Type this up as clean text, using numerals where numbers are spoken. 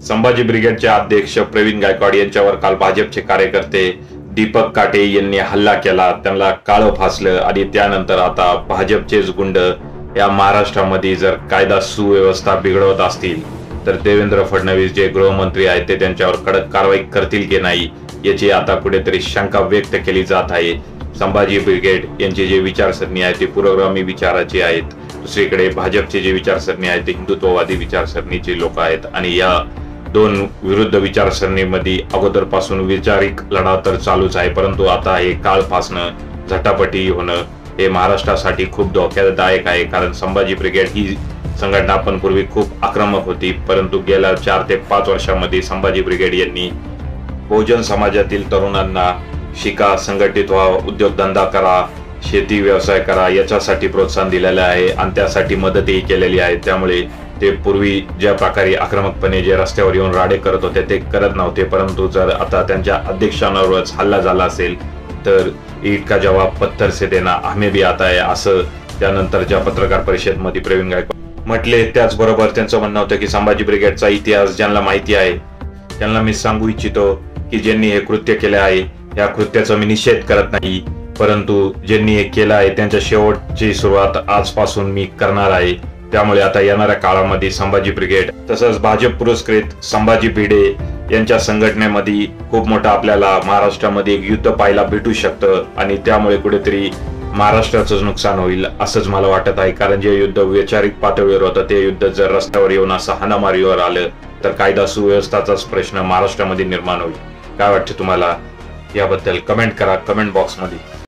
संभाजी ब्रिगेडचे अध्यक्ष प्रवीण गायकवाड यांच्यावर काल भाजपचे कार्यकर्ते दीपक काटे यांनी हल्ला केला, त्यांना काळं फासलं आणि त्यानंतर आता भाजपचेच गुंड या महाराष्ट्रामध्ये जर कायदा सुव्यवस्था बिघडवत असतील तर देवेंद्र फडणवीस जे गृहमंत्री आहेत ते त्यांच्यावर कडक कारवाई करतील की नाही याची आता कुठेतरी शंका व्यक्त केली जात आहे। संभाजी ब्रिगेड यांची जी विचारसरणी आहे ती पुरोगामी विचाराची आहेत, दुसरीकडे भाजपची जी विचारसरणी आहे ती हिंदुत्ववादी विचारसरणीची लोक आहेत आणि या दोन विरुद्ध विचारसरणीमध्ये अगोदरपासून वैचारिक लढा तर चालूच आहे, परंतु आता हे काळ फासणं, झटापटी होणं हे महाराष्ट्रासाठी खूप धोकादायक आहे। कारण संभाजी ब्रिगेड ही संघटना पण पूर्वी खूप आक्रमक होती, परंतु गेल्या 4 ते 5 वर्षांमध्ये संभाजी ब्रिगेड यांनी बहुजन समाजातील तरुणांना शिका, संघटित व्हा, उद्योगधंदा करा, शेती व्यवसाय करा याच्यासाठी प्रोत्साहन दिलेले आहे आणि त्यासाठी मदतही केलेली आहे। त्यामुळे ते पूर्वी ज्या प्रकारे आक्रमकपणे जे रस्त्यावर येऊन राडे करत होते ते करत नव्हते, परंतु जर आता त्यांच्या अध्यक्षांवरच हल्ला झाला असेल तर ईट का जवाब पत्थर से देना हमें भी आता है असं त्यानंतरच्या पत्रकार परिषदेमध्ये प्रवीण गायकवाड म्हटले। त्याचबरोबर त्यांचं म्हणणं होतं की संभाजी ब्रिगेडचा इतिहास ज्यांना माहिती आहे त्यांना मी सांगू इच्छितो की ज्यांनी हे कृत्य केले आहे या कृत्याचा मी निषेध करत नाही, परंतु ज्यांनी हे केलं आहे त्यांच्या शेवटची सुरुवात आजपासून मी करणार आहे। त्यामुळे आता येणाऱ्या काळामध्ये संभाजी ब्रिगेड तसंच भाजप पुरस्कृत संभाजी भिडे यांच्या संघटनेमध्ये खूप मोठं आपल्याला महाराष्ट्रामध्ये एक युद्ध पाहायला भेटू शकतं आणि त्यामुळे कुठेतरी महाराष्ट्राचं नुकसान होईल असंच मला वाटत आहे। कारण जे युद्ध वैचारिक पातळीवर होतं ते युद्ध जर रस्त्यावर येऊन असं हाणामारीवर आलं तर कायदा सुव्यवस्थाचाच प्रश्न महाराष्ट्रामध्ये निर्माण होईल। काय वाटतं तुम्हाला याबद्दल कमेंट करा कमेंट बॉक्समध्ये।